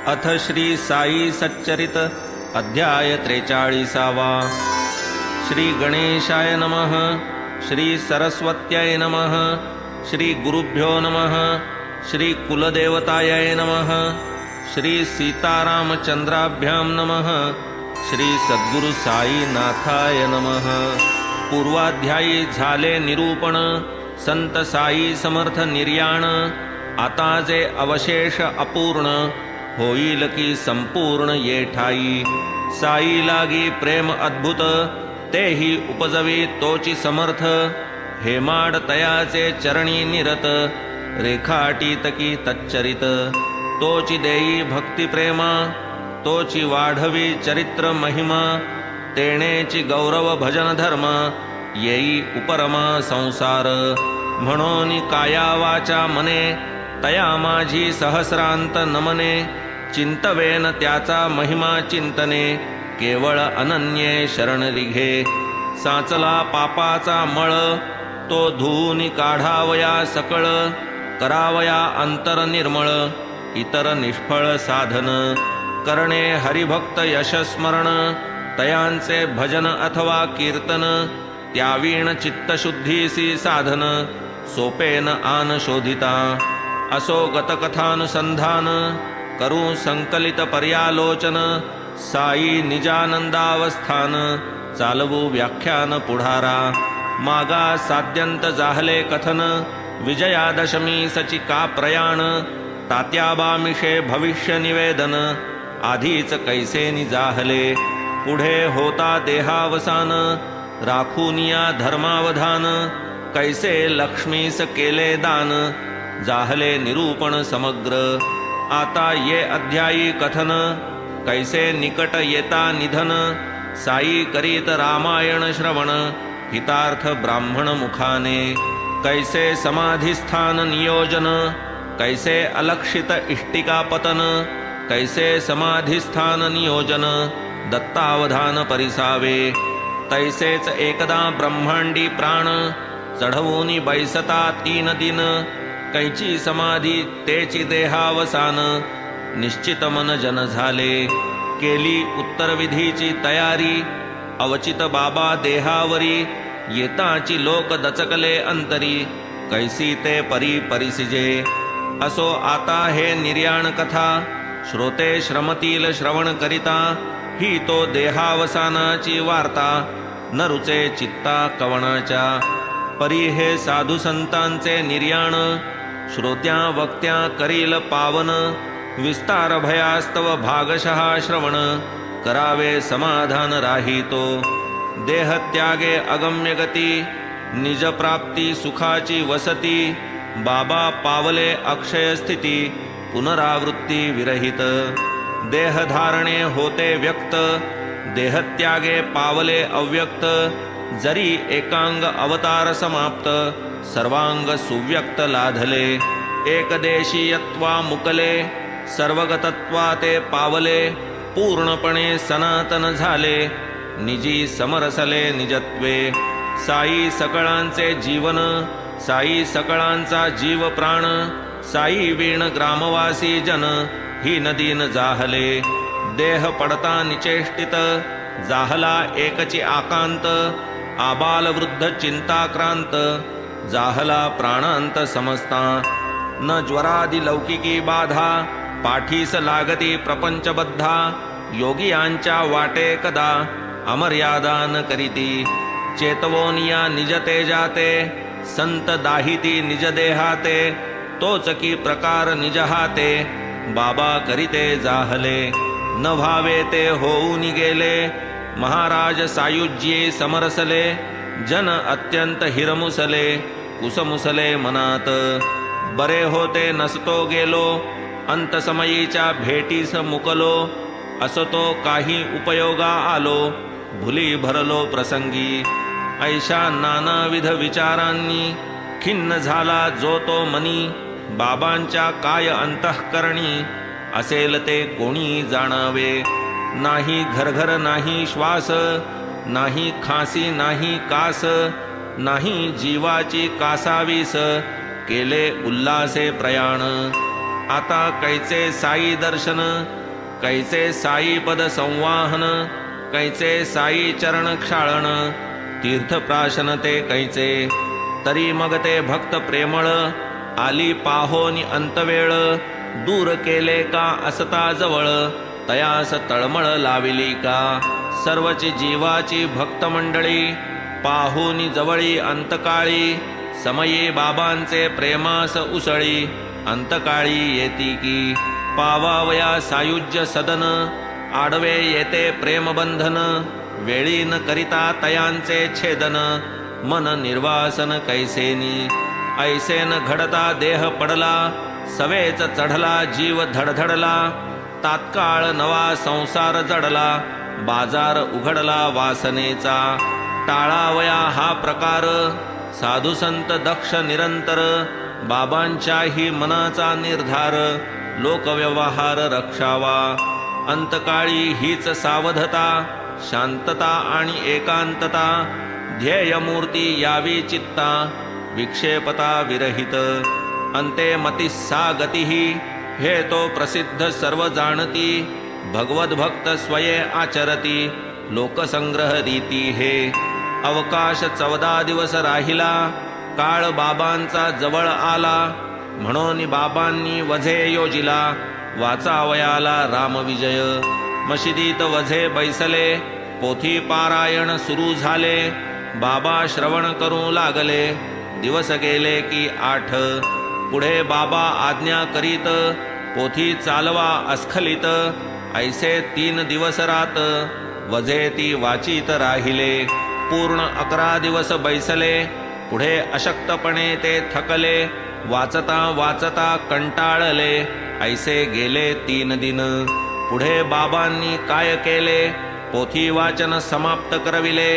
अथ श्री साई सच्चरित अध्याय 43वा। श्री गणेशाय नमः। श्री सरस्वत्याय नमः। श्री गुरुभ्यो नमः। श्री कुलदेवताय नमः। श्री सीतारामचंद्राभ्यां नमः। श्री सद्गुरु साई नाथाय नमः। पूर्वाध्यायी झाले निरूपण संत साई समर्थ निर्याण। आता जे अवशेष अपूर्ण होईल की संपूर्ण ये ठाई। साई लागी प्रेम अद्भुत तेही उपजवी तोची समर्थ। हेमाड तयाचे चरणी निरत रेखाटीत की तच्चरित। तोची देई भक्ती प्रेमा तोची वाढवी चरित्र महिमा। तेणेची गौरव भजन धर्म येई उपरमा संसार। म्हणून काया वाचा मने तया माझी सहस्रांत नमने। चिंतवेन त्याचा महिमा चिंतने केवळ अनन्ये शरण लिघे। साचला पापाचा मळ तो धुवून काढावया सकळ। करावया अंतर निर्मळ इतर निष्फळ साधन। करणे हरिभक्त यशस्मरण तयांचे भजन अथवा कीर्तन। त्यावीण चित्तशुद्धीसी साधन सोपेन आन शोधिता। असो गतकथानुसंधान करू संकलित पर्यालोचन। साई निजानंदावस्थान चालवू व्याख्यान पुढारा। मागा साद्यंत जाहले कथन विजयादशमी सची का प्रयाण। तात्याबामिषे भविष्य निवेदन आधीच कैसेनी जाहले। पुढे होता देहावसान राखूनिया धर्मावधान। कैसे लक्ष्मीस केले दान जाहले निरूपण समग्र। आता ये अध्यायी कथन कैसे निकट येता निधन। साई करीत रामायण श्रवण हितार्थ ब्राह्मण मुखाने। कैसे समाधिस्थान नियोजन कैसे अलक्षित इष्टिका पतन। कैसे समाधिस्थान नियोजन दत्तावधान परिसावे। तैसेच एकदा ब्रह्मांडी प्राण चढवूनी बैसता 3 दिन। कैची समाधी तेची देहावसान निश्चित मन जन झाले। केली उत्तरविधीची तयारी अवचित बाबा देहावरी। येताची लोक दचकले अंतरी कैसी ते परी परिसिजे। असो आता हे निर्याण कथा श्रोते श्रमतील श्रवण करिता। ही तो देहावसानाची वार्ता न रुचे चित्ता कवणाच्या। परी हे साधू संतांचे निर्याण श्रोत्या वक्त्या करील पावन। विस्तार भयास्तव भागशः श्रवण करावे समाधान राहितो। देह त्यागे अगम्य गती निज प्राप्ती सुखाची वसती। बाबा पावले अक्षय स्थिती पुनरावृत्ती विरहित। देह धारणे होते व्यक्त देहत्यागे पावले अव्यक्त। जरी एकांग अवतार समाप्त सर्वांग सुव्यक्त लाधले। एकदेशीयत्वा मुकले सर्वगतत्वा ते पावले। पूर्णपणे सनातन झाले निजी समरसले निजत्वे। साई सकळांचे जीवन साई सकळांचा जीव प्राण। साई वीण ग्रामवासी जन ही नदीन जाहले। देह पडता निचेष्टित जाहला एकची आकांत। आबाल वृद्ध चिंताक्रांत जाहला प्राणांत समजता। न ज्वरादि लौकिकी बाधा पाठीस लागती प्रपंचबद्धा। योगियांच्या वाटे कदा अमर्यादा न करीती। चेतवोनिया निज तेजाते संत दाहिती निज देहाते। तोच की प्रकार निज हाते बाबा करीते जाहले। न भावे ते होऊन गेले महाराज सायुज्ये समरसले। जन अत्यंत हिरमुसले कुसमुसले मनात। बरे होते नसतो गेलो अंतसमयीच्या भेटीस मुकलो। असतो काही उपयोगा आलो भुली भरलो प्रसंगी। ऐशा नानाविध विचारांनी खिन्न झाला जो तो मनी। बाबांच्या काय अंतःकरणी असेल ते कोणी जाणावे। नाही घरघर नाही श्वास नाही खासी नाही कास। नाही जीवाची कासावीस केले उल्हासे प्रयाण। आता कैचे साई दर्शन, कैचे साई पद संवाहन, कैचे साई चरण क्षाळन, तीर्थप्राशन ते कैचे. तरी मग ते भक्त प्रेमळ, आली पाहोनी अंतवेळ. दूर केले का असता जवळ, तयास तळमळ लाविली का. सर्वची जीवाची भक्त मंडळी, पाहुनी जवळी अंतकाळी. समयी बाबांचे प्रेमास उसळी, अंतकाळी येती की. पावावया सायुज्य सदन, आडवे येते प्रेमबंधन. वेळी न करिता तयांचे छेदन, मन निर्वासन कैसेनी. ऐसेन घडता देह पडला, सवेच चढला जीव धडधडला. तात्काळ नवा संसार जडला, बाजार उघडला वासनेचा. टाळावया हा प्रकार, साधू संत दक्ष निरंतर. बाबांच्याही मनाचा निर्धार, लोकव्यवहार रक्षावा. अंतकाळी हीच सावधता, शांतता आणि एकांतता. ध्येयमूर्ती यावी चित्ता, विक्षेपता विरहित. अंते मती सा गतिही, हे तो प्रसिद्ध सर्व जाणती. भगवत भक्त स्वये आचरती, लोकसंग्रह रीती हे. अवकाश 14 दिवस राहिला, काळ बाबांचा जवळ आला. म्हणून बाबांनी वझे योजिला, वाचावयाला रामविजय. मशिदीत वझे बैसले, पोथी पारायण सुरू झाले. बाबा श्रवण करू लागले, दिवस गेले की 8. पुढे बाबा आज्ञा करीत, पोथी चालवा अस्खलित. ऐसे 3 दिवस रात, वझे ती वाचित राहिले. पूर्ण 11 दिवस बैसले, पुढे अशक्तपणे ते थकले. वाचता वाचता कंटाळले, ऐसे गेले 3 दिन. पुढे बाबांनी काय केले, पोथी वाचन समाप्त करविले.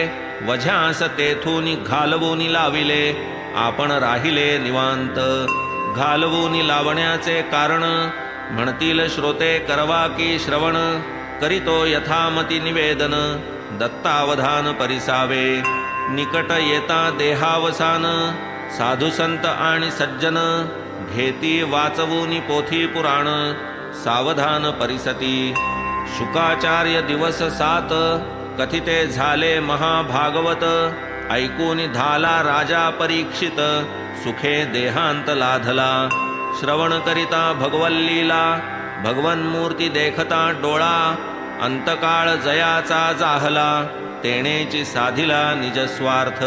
वझ्यास तेथून घालवूनी लाविले, आपण राहिले निवांत. घालवूनी लावण्याचे कारण, म्हणतील श्रोते करवा की श्रवण. करीतो यथामती निवेदन, दत्तावधान परिसावे. निकट येता देहावसान, साधू संत आणि सज्जन. घेती वाचवूनी पोथी पुराण, सावधान परिसती. शुकाचार्य दिवस 7, कथिते झाले महाभागवत. ऐकून धाला राजा परीक्षित, सुखे देहांत लाधला. श्रवण करिता भगवल्लीला, भगवन्मूर्ती देखता डोळा. अंतकाळ जयाचा जाहला, तेणेची साधिला निजस्वार्थ.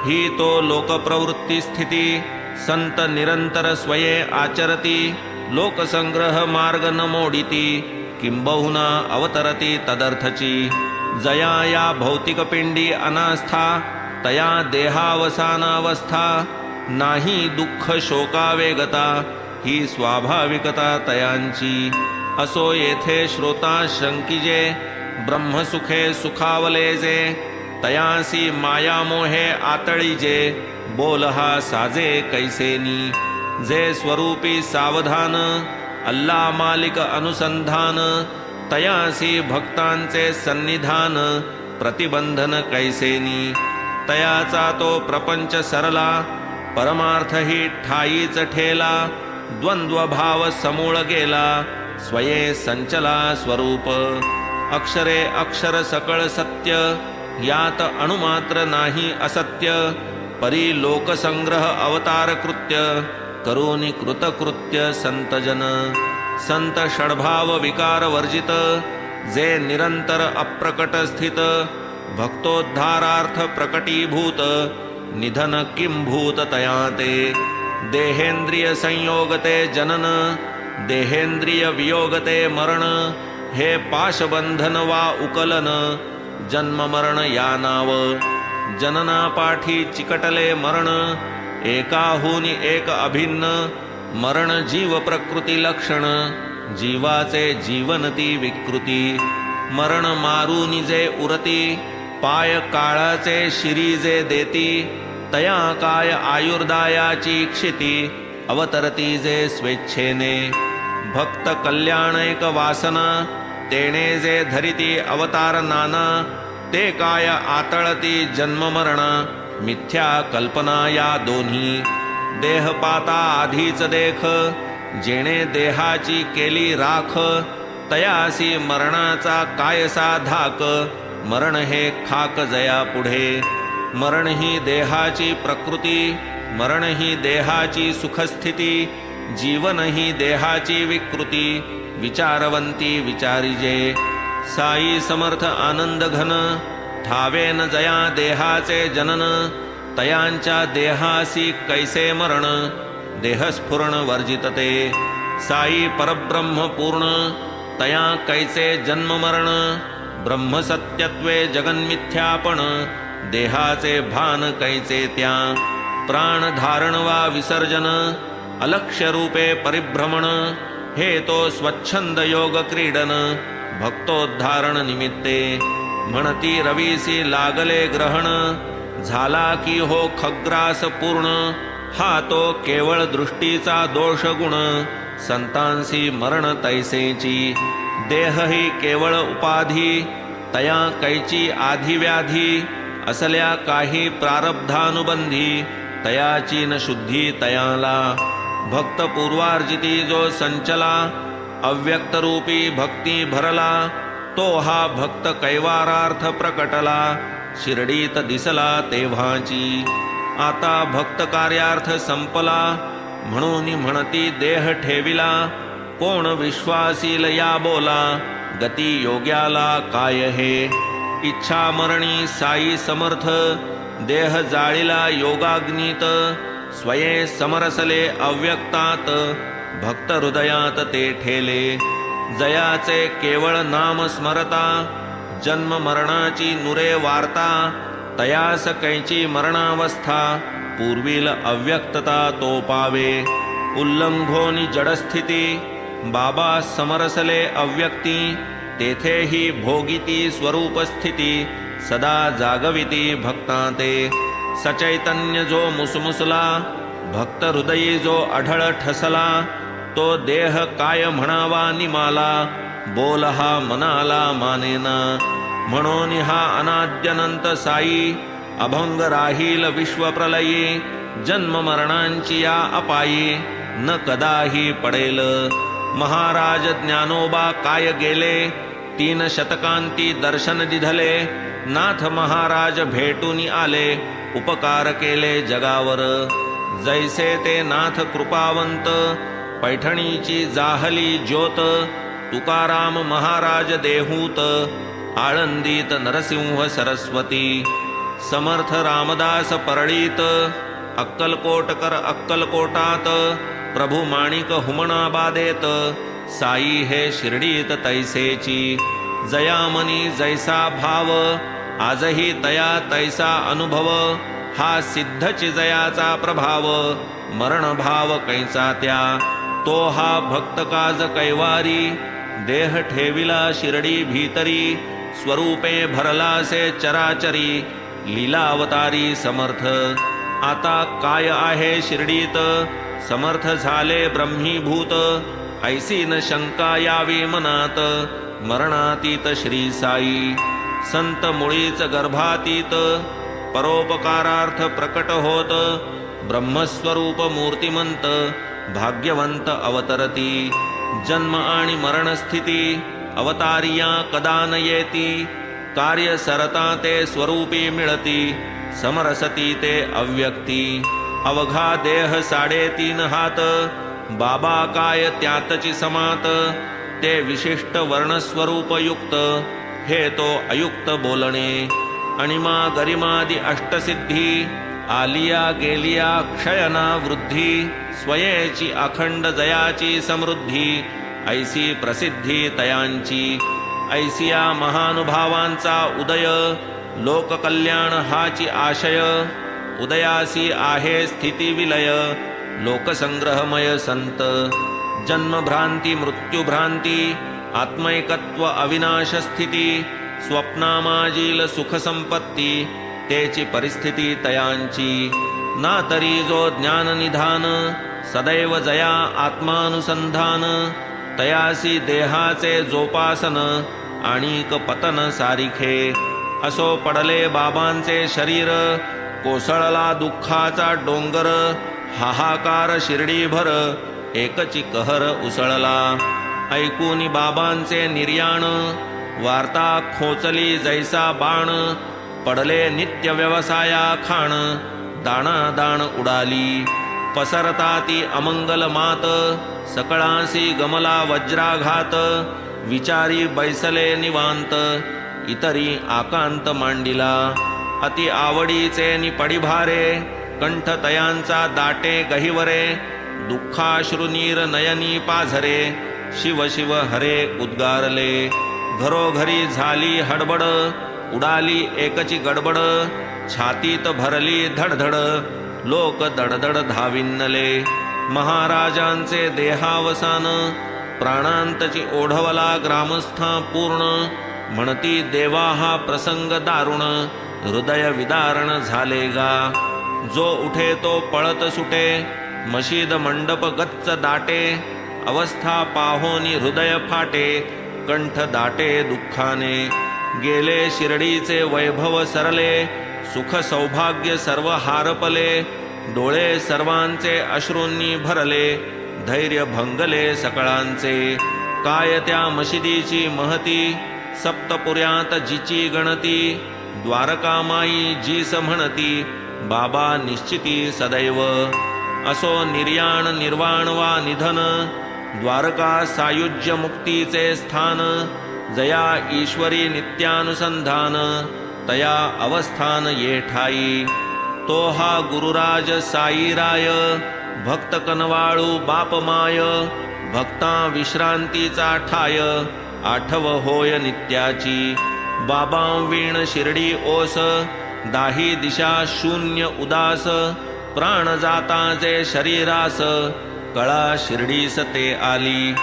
ही तो लोकप्रवृत्ती स्थिती, संत निरंतर स्वये आचरती. लोकसंग्रह मार्ग न मोडिती, किंबहुना अवतरती तदर्थची. जया या भौतिक पिंडी अनास्था, तया देहावसानावस्था. नाही दुःख शोकावेगता, ही स्वाभाविकता तयांची. असो येथे श्रोता शंकीजे, ब्रह्मसुखे सुखावलेजे. तयासी मायामोहे आतळीजे, बोल हा साजे कैसेनी. जे स्वरूपी सावधान, अल्ला मालिक अनुसंधान. तयासी भक्तांचे सन्निधान, प्रतिबंधन कैसेनी. तयाचा तो प्रपंच सरला, परमार्थ ही ठाईच ठेला. द्वंद्व भाव समूळ गेला, स्वये संचला स्वरूप. अक्षरे अक्षर सकळ सत्य, यात अणुमात्र नाही असत्य. परी लोकसंग्रह अवतार कृत्य, करोनी कृतकृत्य संतजन. संत षड्भाव विकार वर्जित, जे निरंतर अप्रकट स्थित. भक्तोद्धारार्थ प्रकटीभूत, निधन किंभूत तया ते. देहेंद्रिय संयोगते जनन, देहेंद्रिय वियोगते मरण. हे पाशबंधन वा उकलन, जन्म मरण या नाव. जननापाठी चिकटले मरण, एकाहुनी एक अभिन्न. मरण जीव प्रकृती लक्षण, जीवाचे जीवनती विकृती. मरण मारुनी जे उरती, पाय काळाचे शिरी जे देती. तया काय आयुर्दायाची क्षिती, अवतरती जे स्वेच्छेने. भक्त कल्याणैक वासना, तेणे जे धरिती अवतार नाना. ते काय आतळती जन्म मरण, मिथ्या कल्पना या दोन्ही. देहपाता आधीच देख, जेणे देहाची केली राख, तयासी मरणाचा कायसा धाक. मरण हे खाक जया पुढे. मरण ही देहाची प्रकृती, मरण ही देहाची सुखस्थिती. जीवन ही देहाची विकृती, विचारवंती विचारिजे. साई समर्थ आनंद घन, ठावे न जया देहाचे जनन. तयांच्या देहासी कैसे मरण, देहस्फुरण वर्जितते. साई परब्रह्म पूर्ण, तया कैचे जन्म मरण. ब्रह्मसत्यत्वे जगन्मिथ्यापण, देहाचे भान कैचे त्या. प्राण धारण वा विसर्जन, अलक्ष्य रूपे परिभ्रमण. हे तो स्वच्छंद योग क्रीडन, भक्तोद्धारण निमित्ते. म्हणती रवीसी लागले ग्रहण, झाला की हो खग्रास पूर्ण. हा तो केवळ दृष्टीचा दोष गुण, संतांसी मरण तैसेची. देह ही केवळ उपाधी, तया कैची आधी व्याधी. असल्या काही प्रारब्धानुबंधी, तयाची न शुद्धी तयाला. भक्त पूर्वार्जिती जो संचला, अव्यक्त रूपी भक्ती भरला. तो हा भक्त कैवारार्थ प्रकटला, शिर्डीत दिसला तेव्हाची. आता भक्त कार्यार्थ संपला, म्हणून म्हणती देह ठेविला. कोण विश्वासील या बोला, गती योग्याला काय हे. इच्छा मरणी साई समर्थ, देह जाळिला योगाग्नीत. स्वये समरसले अव्यक्तात, भक्त हृदयात ते ठेले. जयाचे केवळ नाम स्मरता, जन्म मरणाची नुरे वार्ता. तयास कैची मरणावस्था, पूर्वील अव्यक्तता तो पावे. उल्लंघोनी जडस्थिती, बाबा समरसले अव्यक्ती. तेथेही भोगिती स्वरूपस्थिती, सदा जागविती भक्तांते. सचैतन्य जो मुसमुसला, भक्त हृदयी जो अढळ ठसला. तो देह काय म्हणावा निमाला, बोल हा मनाला मानेना. म्हणून हा अनाद्यनंत साई, अभंग राहील विश्वप्रलयी. जन्म मरणांची या अपायी, न कदाही पडेल. महाराज ज्ञानोबा काय गेले, 3 शतकांती दर्शन दिधले. नाथ महाराज भेटून आले, उपकार केले जगावर. जैसे ते नाथ कृपावंत, पैठणीची जाहली ज्योत. तुकाराम महाराज देहूत, आळंदीत नरसिंह सरस्वती. समर्थ रामदास परळीत, अक्कलकोटकर अक्कलकोटात. प्रभू माणिक हुमणाबादेत, साई हे शिर्डीत तैसेची. जयामनी जैसा भाव, आजही तया तैसा अनुभव. हा सिद्धची जयाचा प्रभाव, मरण भाव कैचा त्या. तो हा भक्त काज कैवारी, देह ठेविला शिर्डी भीतरी. स्वरूपे भरलासे चराचरी, लीलावतारी समर्थ. आता काय आहे शिर्डीत, समर्थ झाले ब्रह्मीभूत. ऐसी न शंका यावी मनात, मरणातीत श्री साई. संत मुळीच गर्भातीत, परोपकारार्थ प्रकट होत. ब्रह्मस्वरूप मूर्तिमंत, भाग्यवंत अवतरती. जन्म आणि मरणस्थिती, अवतारिया कदा न येती. कार्य सरता ते स्वरूपी मिळती, समरसती ते अव्यक्ती. अवघा देह 3.5 हात, बाबा काय त्यातची समात. ते विशिष्ट वर्णस्वरूप युक्त, हे तो अयुक्त बोलणे. अणिमा गरिमादी अष्टसिद्धी, आलिया गेलिया क्षयना वृद्धी. स्वयेची अखंड जयाची समृद्धी, ऐसी प्रसिद्धी तयांची. ऐसिया महानुभावांचा उदय, लोककल्याण हाची आशय. उदयासी आहे स्थिती विलय, लोकसंग्रहमय संत. जन्मभ्रांती मृत्युभ्रांती, आत्मैकत्व अविनाश स्थिती. स्वप्नामाजील सुख संपत्ती, तेची परिस्थिती तयांची. ना तरी जो ज्ञान निधान, सदैव जया आत्मानुसंधान. तयासी देहाचे जोपासन, आणिक पतन सारिखे. असो पडले बाबांचे शरीर, कोसळला दुःखाचा डोंगर. हाहाकार शिर्डीभर, एकची कहर उसळला. ऐकूनी बाबांचे निर्याण, वार्ता खोचली जैसा बाण. पडले नित्य व्यवसाया खाण, दाणादाण उडाली. पसरता ती अमंगल मात, सकळांसी गमला वज्राघात. विचारी बैसले निवांत, इतरी आकांत मांडिला. अति आवडीचे निपडिभारे, कंठ तयांचा दाटे गहिवरे. दुःखाश्रुनीर नयनी पाझरे, शिव शिव हरे उद्गारले. घरोघरी झाली हडबड, उडाली एकची गडबड. छातीत भरली धडधड, लोक दडदड धाविन्नले. महाराजांचे देहावसान, प्राणांतची ओढवला ग्रामस्था पूर्ण. म्हणती देवा हा प्रसंग दारुण, हृदय विदारण झाले गा. जो उठे तो पळत सुटे, मशीद मंडप गच्च दाटे. अवस्था पाहोनी हृदय फाटे, कंठ दाटे दुःखाने. गेले शिर्डीचे वैभव सरले, सुख सौभाग्य सर्व हारपले. डोळे सर्वांचे अश्रूंनी भरले, धैर्य भंगले सकळांचे. काय त्या मशिदीची महती, सप्तपुर्यात जिची गणती. द्वारकामाई जीस म्हणती, बाबा निश्चिती सदैव. असो निर्याण निर्वाण वा निधन, द्वारका सायुज्य मुक्तीचे स्थान. जया ईश्वरी नित्यानुसंधान, तया अवस्थान ये ठाई. तो हा गुरुराज साईराय, भक्त कनवाळू बापमाय. भक्ता विश्रांतीचा ठाय, आठव होय नित्याची. बाबा वीण शिर्डी ओस, दाही दिशा शून्य उदास. प्राण जाता जे शरीरास, कळा शिर्डीस ते आली.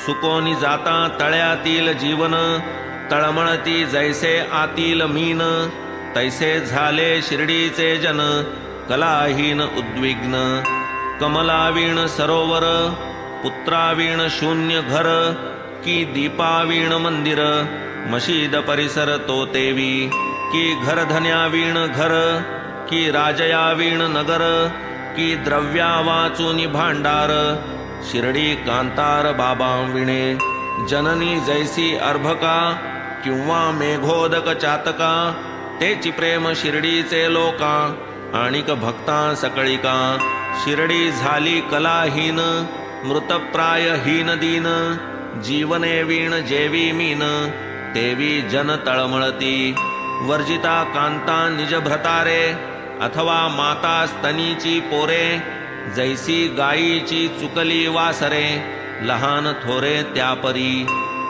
सुकोनी जाता तळ्यातील जीवन, तळमळती जैसे आतील मीन. तैसे झाले शिर्डीचे जन, कलाहीन उद्विग्न. कमलावीण सरोवर, पुत्रावीण शून्य घर. की दीपावीण मंदिर, मशीद परिसर तो तेवी. की घरधन्यावीण घर, की राजयावीण नगर. की द्रव्या वाचूनी भांडार, शिर्डी कांतार बाबा विणे. जननी जैसी अर्भका, किंवा मेघोदक चातका. तेची प्रेम शिर्डीचे लोका, आणिक भक्ता सकळिका. शिर्डी झाली कलाहीन, मृतप्राय हीन दीन. जीवने वीण जेवी मीन, तेवी जन तळमळती. वर्जिता कांता निज भ्रतारे, अथवा माता स्तनीची पोरे. जैसी गायीची चुकली वासरे, लहान थोरे त्यापरी.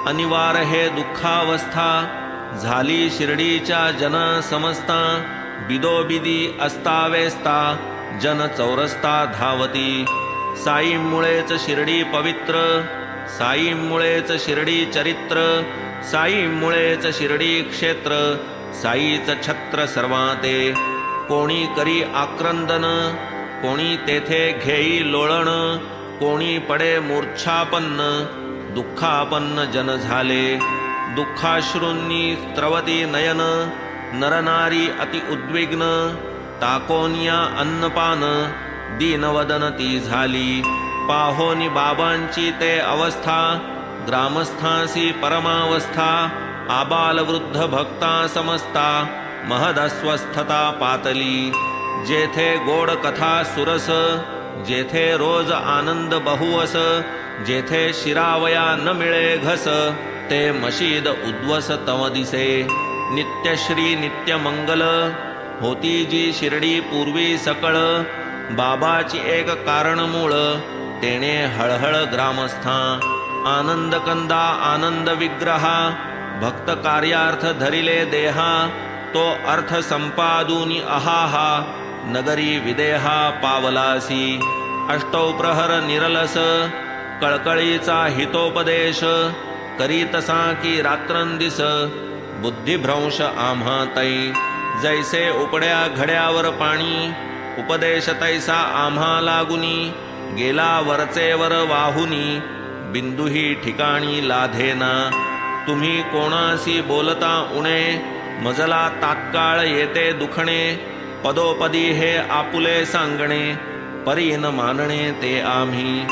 अनिवार हे दुःखावस्था, झाली शिर्डीच्या जन समस्ता. बिदोबिदी अस्तावेस्ता, जन चौरस्ता धावती. साईमुळेच शिर्डी पवित्र, साईमुळेच शिर्डी चरित्र. साईमुळेच शिर्डी क्षेत्र, साईच छत्र सर्वाते. कोणी करी आक्रंदन, कोणी तेथे घेई लोळण. कोणी पडे मूर्छापन्न, दुःखापन्न जन झाले. दुःखाश्रूंनी स्त्रवती नयन, नरनारी अति उद्विग्न. ताकोनिया अन्नपान, दीनवदन ती झाली. पाहोनी बाबांची ते अवस्था, ग्रामस्थांसी परमावस्था. आबाल वृद्ध भक्ता समस्ता, महदस्वस्थता पातली. जेथे गोड कथा सुरस, जेथे रोज आनंद बहुवस. जेथे शिरावया न मिळे घस, ते मशीद उद्वस तव दिसे. नित्यश्री नित्य मंगल, होती जी शिर्डी पूर्वी सकळ. बाबाची एक कारण मूळ, तेने हळहळ ग्रामस्था. आनंद कंदा आनंद विग्रहा, भक्त कार्यार्थ धरिले देहा. तो अर्थ संपादूनी अहाहा, नगरी विदेहा पावलासी. अष्टौ प्रहर निरलस, कळकळीचा हितोपदेश. करीतसा की रात्रंदिस, बुद्धिभ्रंश आम्हा तै. जैसे उपड्या घड्यावर पाणी, उपदेश तैसा आम्हा लागुनी. गेला वरचेवर वाहुनी, बिंदुही ठिकाणी लाधेना. तुम्ही कोणासी बोलता उणे, मजला तात्काळ येते दुखणे. पदोपदी हे आपुले सांगणे, परी न मानणे ते आम्ही.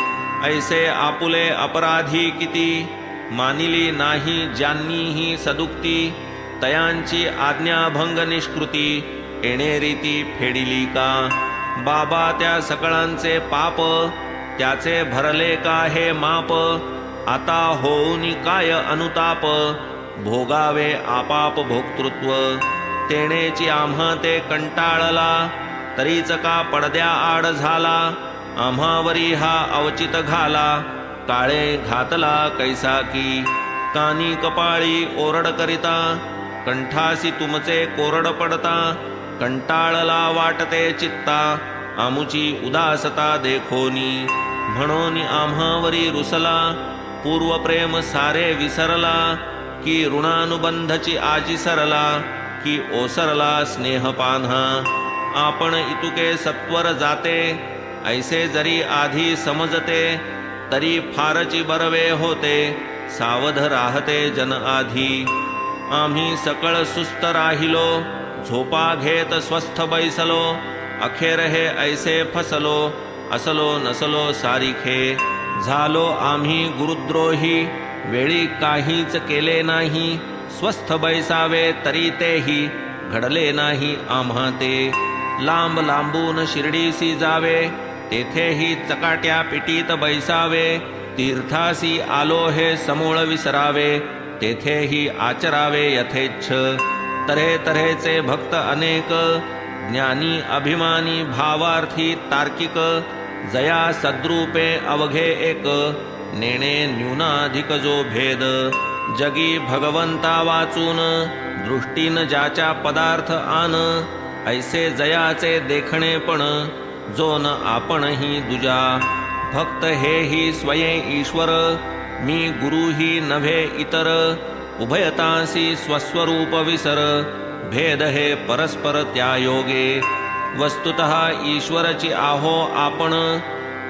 ऐसे आपुले अपराधी किती, मानिली नाही ज्यांनीही सदुक्ती, तयांची आज्ञाभंग निष्कृती, येणेरीती फेडिली का. बाबा त्या सकळांचे पाप, त्याचे भरले का हे माप, आता होऊनी काय अनुताप, भोगावे आपाप भोक्तृत्व. तेणेची आम्हा ते कंटाळला, तरीच का पडद्या आड झाला, आम्हावरी हा अवचित घाला, काळे घातला कैसा की. कानी कपाळी ओरड करिता, कंठासी तुमचे कोरड पडता, कंटाळला वाटते चित्ता, आमुची उदासता देखोनी. म्हणून आम्हावरी रुसला, पूर्वप्रेम सारे विसरला, की ऋणानुबंधची आजी सरला, की ओसरला स्नेहपान्हा. आपण इतुके सत्वर जाते, ऐसे जरी आधी समजते, तरी फारची बरवे होते, सावध राहते जन आधी. आम्ही सकळ सुस्त राहिलो, झोपा घेत स्वस्थ बैसलो, अखेर हे ऐसे फसलो, असलो नसलो सारिखे. झालो आम्ही गुरुद्रोही, वेळी काहीच केले नाही, स्वस्थ बैसावे तरी तेही घडले नाही आम्हा ते. लांब लांबून शिर्डीसी जावे, तेथेही चकाट्या पिटीत बैसावे, तीर्थासी आलो हे समूळ विसरावे, तेथेही आचरावे यथेच्छ. तऱ्हे तऱ्हेचे भक्त अनेक, ज्ञानी अभिमानी भावार्थी तार्किक, जया सद्रूपे अवघे एक, नेणे न्यूनाधिक जो भेद. जगी भगवंता वाचून, दृष्टीन ज्याच्या पदार्थ आन, ऐसे जयाचे देखणे पण, जो न आपणही दुजा. भक्त हेही स्वयं ईश्वर, मी गुरुही नव्हे इतर, उभयतासी स्वस्वरूप विसर, भेद हे परस्पर त्या योगे. वस्तुतः ईश्वरची आहो आपण,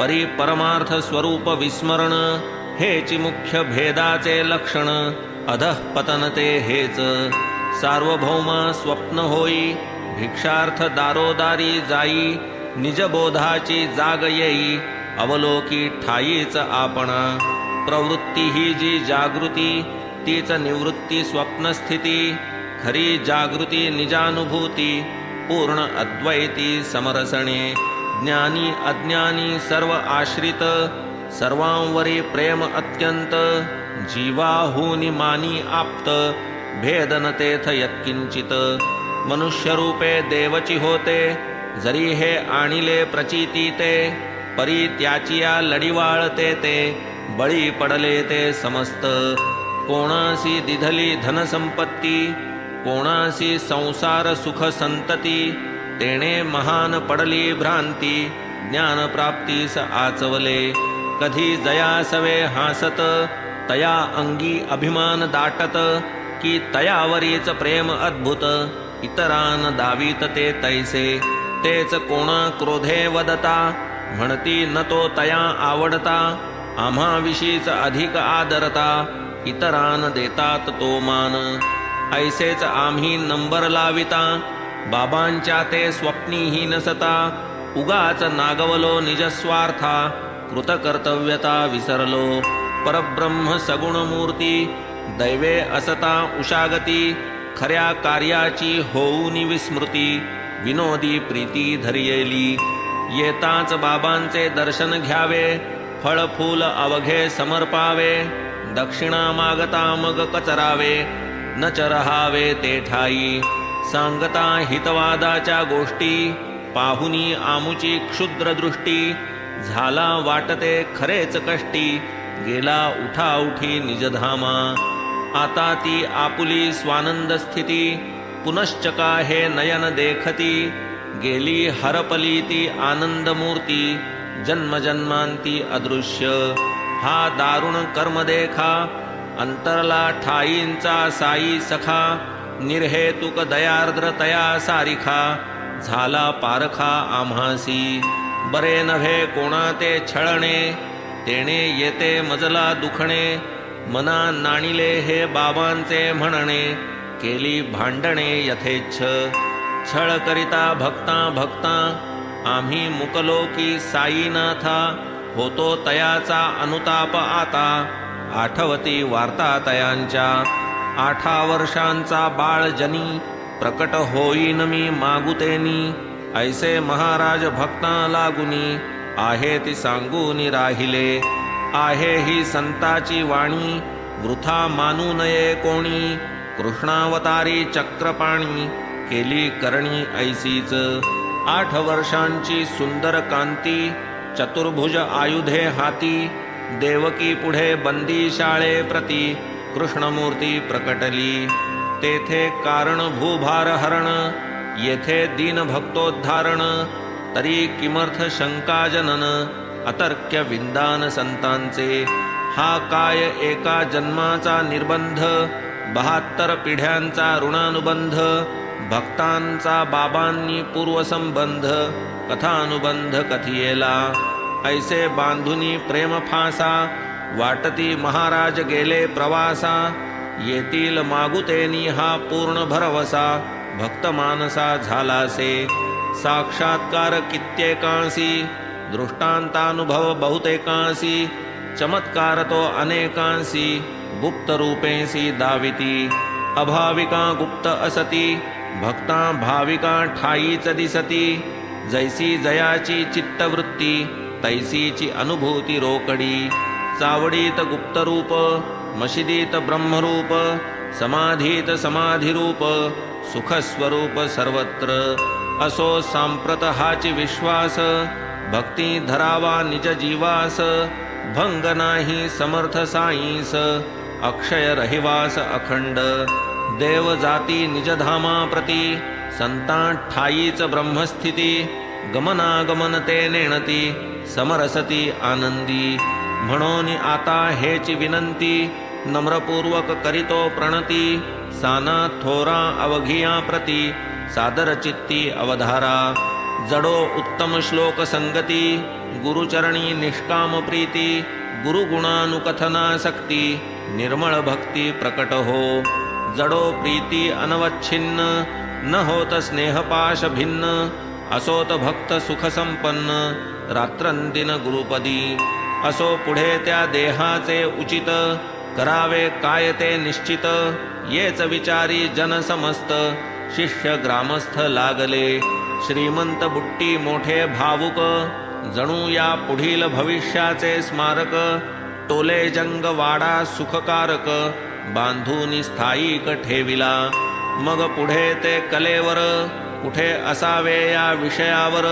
परी परमार्थ स्वरूप विस्मरण, हेची मुख्य भेदाचे लक्षण, अधः पतन ते हेच. सार्वभौम स्वप्न होई, भिक्षार्थ दारोदारी जाई, निजबोधाची जाग येई, अवलोकी ठाईच आपणा. प्रवृत्ती ही जी जागृती, तीच निवृत्ती स्वप्नस्थिती, खरी जागृती निजानुभूती, पूर्ण अद्वैती समरसणे. ज्ञानी अज्ञानी सर्व आश्रित, सर्वांवरी प्रेम अत्यंत, जीवाहूनी मानी आप्त, भेद न तेथ यत्किंचित. मनुष्यरूपे देवची होते, जरी हे आणिले प्रचिती ते, परी त्याचिया लढीवाळते ते, बळी पडले ते समस्त. कोणासी दिधली धनसंपत्ती, कोणासी संसार सुख संतती, तेणे महान पडली भ्रांती, ज्ञान प्राप्तीस आचवले. कधी जयासवे हासत, तया अंगी अभिमान दाटत, की तयावरीच प्रेम अद्भुत, इतरान दावीत ते तैसे. तेच कोणा क्रोधे वदता, म्हणती न तो तया आवडता, आम्हा विशीच अधिक आदरता, इतरान देतात तो मान. ऐसेच आम्ही नंबर लाविता, बाबांच्या ते स्वप्नीही नसता, उगाच नागवलो निजस्वार्था, कृतकर्तव्यता विसरलो. परब्रह्म सगुण मूर्ती, दैवे असता उशागती, खऱ्या कार्याची होऊनी विस्मृती, विनोदी प्रीती धरियेली. येताच बाबांचे दर्शन घ्यावे, फळ फूल अवघे समर्पावे, दक्षिणा मागता मग कचरावे, न चरहावे ते ठाई. सांगता हितवादाच्या गोष्टी, पाहुनी आमुची क्षुद्र दृष्टी, झाला वाटते खरेच कष्टी, गेला उठाउठी निजधामा. आता ती आपुली स्वानंद स्थिती, पुनश्च का हे नयन देखती, गेली हरपली ती आनंद मूर्ती, जन्मजन्मांती अदृश्य. हा दारुण कर्म देखा, अंतरला ठाईंचा साई सखा, निर्हेतुक दयार्द्रतया सारिखा, झाला पारखा आम्हासी. बरे नव्हे कोणा ते छळणे, तेणे येते मजला दुखणे, मना नाणिले हे बाबांचे म्हणणे, केली भांडणे यथेच्छ. छळ करिता भक्ता भक्ता, आम्ही मुकलो की साईनाथा, होतो तयाचा अनुताप आता, आठवती वार्ता तयांच्या. 8 वर्षांचा बाळ जनी, प्रकट होईन मी मागुतेनी. ऐसे महाराज भक्ता लागुनी, आहे ती सांगूनी राहिले. आहे ही संताची वाणी, वृथा मानू नये कोणी. कृष्णावतारी चक्रपाणी, केली करणी ऐसीच. 8 वर्षांची सुंदर कांती, चतुर्भुज आयुधे हाती. देवकी पुढे बंदी शाळे प्रती, कृष्णमूर्ती प्रकटली. तेथे कारण भूभार हरण, येथे दीन भक्तोद्धारण. तरी किमर्थ शंका जनन, अतर्क्य विंदान संतांचे. हा काय एका जन्माचा निर्बंध, 72 पिढ्यांचा ऋणानुबंध. भक्तांचा बाबांनी पूर्वसंबंध, कथानुबंध कथियेला. ऐसे बांधुनी प्रेम फासा, वाटती महाराज गेले प्रवासा. येतील मागुतेनी हा पूर्ण भरवसा, भक्त मानसा झालासे. साक्षात्कार कित्येकांसी, दृष्टांतानुभव बहुतेकांसी. चमत्कार तो अनेकांसी, गुप्त रूपेंसी दाविती. अभाविका गुप्त असती, भक्ता भाविका ठाईच दिसती. जैसी जयाची चित्तवृत्ती, तैसीची अनुभूती रोकडी. चावडीत गुप्तरूप, मशिदीत ब्रह्मरूप. समाधीत समाधिरूप, सुखस्वरूप सर्वत्र. असो सांप्रत हाची विश्वास, भक्ती धरावा निज जीवास. भंग नाही समर्थ साईस, अक्षय रहिवास अखंड. देव जाती निजधामा प्रती, संतां ठाईच ब्रह्मस्थिती. गमनागमन ते नेणती, समरसती आनंदी. म्हणून आता हेची विनंती, नम्रपूर्वक करीतो प्रणती. साना थोरा अवघिया प्रती, सादर चित्ती अवधारा. जडो उत्तम श्लोक संगती, गुरुचरणी निष्काम प्रीती. गुरुगुणानुकथनासक्ती, निर्मळ भक्ती प्रकट हो. जडो प्रीती अनवच्छिन्न, न होत स्नेहपाश भिन्न. असोत भक्त सुख संपन्न, रात्रंदिन गुरुपदी. असो पुढे त्या देहाचे उचित, करावे काय ते निश्चित. येच विचारी जन समस्त, शिष्य ग्रामस्थ लागले. श्रीमंत बुट्टी मोठे भावुक, जणू या पुढील भविष्याचे स्मारक. टोले जंग वाडा सुखकारक, बांधून स्थायिक ठेविला. मग पुढे ते कलेवर, कुठे असावे या विषयावर.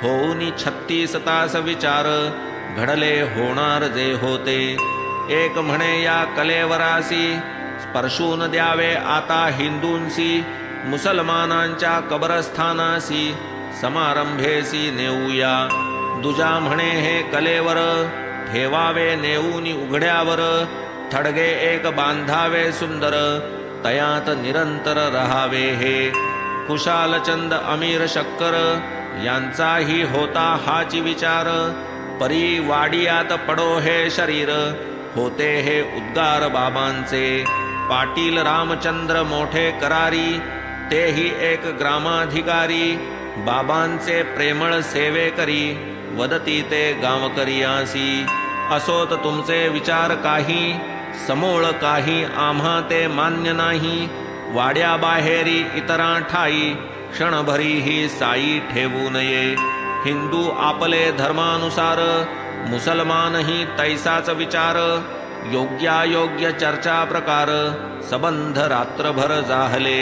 होऊनी 36 तास विचार, घडले होणार जे होते. एक म्हणे या कलेवरासी, स्पर्शून द्यावे आता हिंदूंसी. मुसलमानांच्या कबरस्थानासी, समारंभेसी नेऊया. दुजा म्हणे हे कलेवर, ठेवावे नेऊनी उघड्यावर. थडगे एक बांधावे सुंदर, तयात निरंतर रहावे हे. कुशालचंद अमीर शक्कर, यांचाही होता हाची विचार. परी वाडियात पडो हे शरीर, होते हे उद्गार बाबांचे. पाटील रामचंद्र मोठे करारी, तेही एक ग्रामाधिकारी. बाबांचे प्रेमळ सेवे करी, वदती ते गावकरियासी. असोत तुमचे विचार काही, समोळ काही आम्हा ते मान्य नाही. वाड्या बाहेरी इतरा ठाई, क्षणभरीही साई ठेवू नये. हिंदू आपले धर्मानुसार, मुसलमानही तैसाच विचार. योग्यायोग्य चर्चा प्रकार, संबंध रात्रभर जाहले.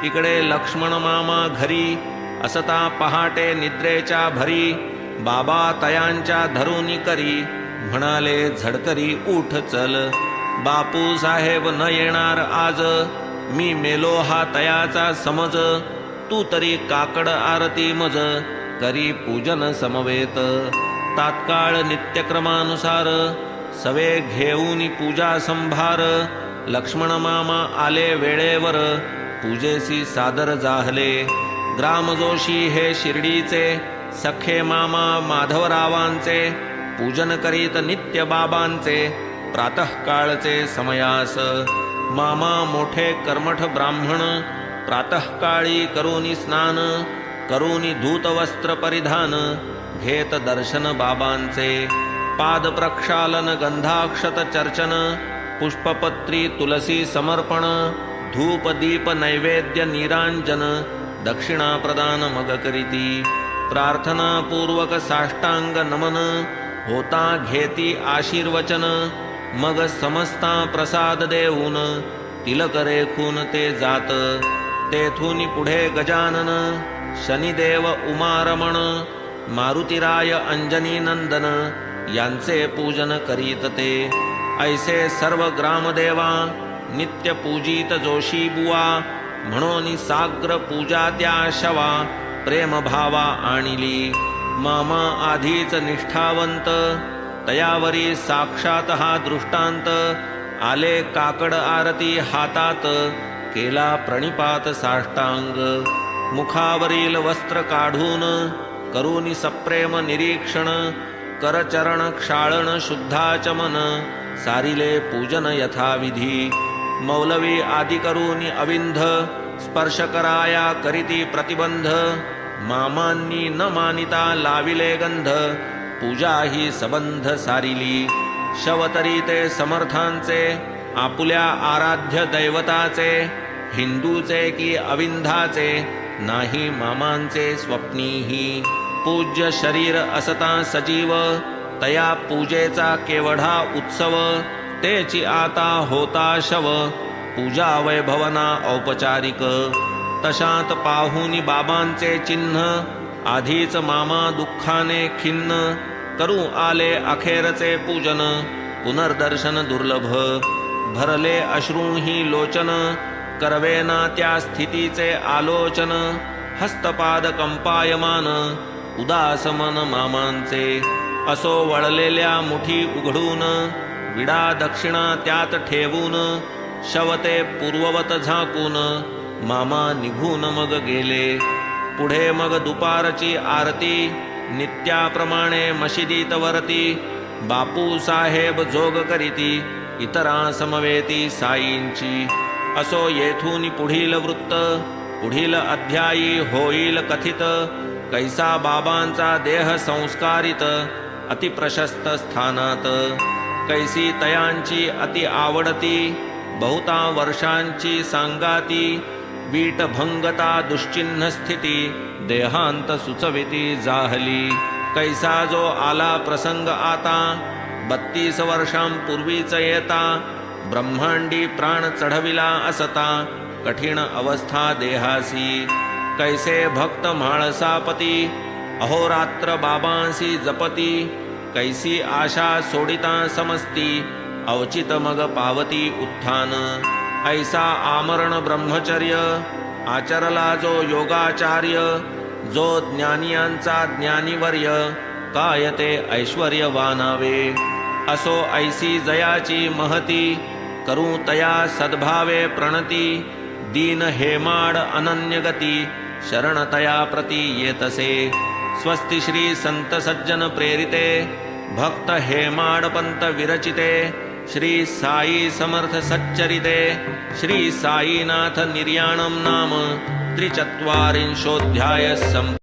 इकडे लक्ष्मण मामा घरी, असता पहाटे निद्रेच्या भरी. बाबा तयांच्या धरुनी करी, म्हणाले झडकरी उठ चल. बापू साहेब न येणार आज, मी मेलो हा तयाचा समज. तू तरी काकड आरती मज, करी पूजन समवेत. तात्काळ नित्यक्रमानुसार, सवे घेऊनी पूजा संभार. लक्ष्मण मामा आले वेळेवर, पूजेसी सादर जाहले. ग्रामजोशी हे शिर्डीचे, सखे मामा माधवरावांचे. पूजन करीत नित्य बाबांचे, प्रातःकाळचे समयास. मामा मोठे कर्मठ ब्राह्मण, प्रातःकाळी करोनी स्नान. करोनी धूत वस्त्र परिधान, घेत दर्शन बाबांचे. पाद प्रक्षालन गंधाक्षत चर्चन, पुष्पपत्री तुलसी समर्पण, धूप दीप नैवेद्य निरांजन, दक्षिणा प्रदान मग करीती. प्रार्थना पूर्वक साष्टांग नमन, होता घेती आशीर्वचन. मग समस्ता प्रसाद देऊन, तिलक रेखून ते जात. तेथून पुढे गजानन, शनिदेव उमारमण, मारुतीराय अंजनी नंदन, यांचे पूजन करीत ते. ऐसे सर्व ग्रामदेवा, नित्य पूजित जोशी बुवा, म्हणून साग्र पूजा त्या शवा, प्रेम भावा आणिली. मामा आधीच निष्ठावंत, तयावरी साक्षात हा दृष्टांत. आले काकड आरती हातात, केला प्रणिपात साष्टांग. मुखावरील वस्त्र काढून, करूनी सप्रेम निरीक्षण. करचरण क्षाळन शुद्धाचमन, सारिले पूजन यथाविधी. मौलवी आदि करूनी अविंध, स्पर्श कराया करीती प्रतिबंध. मामांनी न मानिता लाविले गंध, पूजा ही सबंध सारिली. शवतरी ते समर्थांचे, आपुल्या आराध्य दैवताचे. हिंदूचे की अविंधाचे, नाही मामांचे स्वप्नीही. पूज्य शरीर असता सजीव, तया पूजेचा केवढा उत्सव. तेची आता होता शव, पूजा वैभवना औपचारिक. तशात पाहुनी बाबांचे चिन्ह, आधीच मामा दुःखाने खिन्न. करू आले अखेरचे पूजन, पुनर्दर्शन दुर्लभ. भरले अश्रूही लोचन, करवेना त्या स्थितीचे आलोचन. हस्तपाद कंपायमान, उदास मन मामांचे. असो वळलेल्या मुठी उघडून, विडा दक्षिणा त्यात ठेवून. शवते पूर्ववत झाकून, मामा निघून मग गेले. पुढे मग दुपारची आरती, नित्याप्रमाणे मशिदीत वरती. बापू साहेब जोग करीती, इतरा समवेती साईंची. असो येथून पुढील वृत्त, पुढील अध्यायी होईल कथित. कैसा बाबांचा देह संस्कारित, अतिप्रशस्त स्थानात. कैसी तयांची अति आवडती, बहुता वर्षांची सांगाती. वीटभंगता दुश्चिन्ह स्थिती, देहांत सुचविती जाहली. कैसा जो आला प्रसंग आता, 32 वर्षांपूर्वीच येता. ब्रह्मांडी प्राण चढविला असता, कठीण अवस्था देहासी. कैसे भक्त म्हाळसापती, अहोरात्र बाबांसी जपती. कैसी आशा सोडिता समस्ती, अवचित मग पावती उत्थान. ऐसा आमरण ब्रह्मचर्य, आचरला जो योगाचार्य. जो ज्ञानियांचा ज्ञानीवर्य, काय ते ऐश्वर्यवानावे. असो ऐसी जयाची महती, करू तया सद्भावे प्रणती. दीन हेमाड अनन्यगती, शरणतया प्रती येतसे. स्वस्ति श्री संत सज्जन प्रेरिते, भक्त हेमाड पंत विरचिते. श्री साई समर्थ सच्चरिते, श्री साईनाथ निर्याणं नाम. 43 संपूर्ण.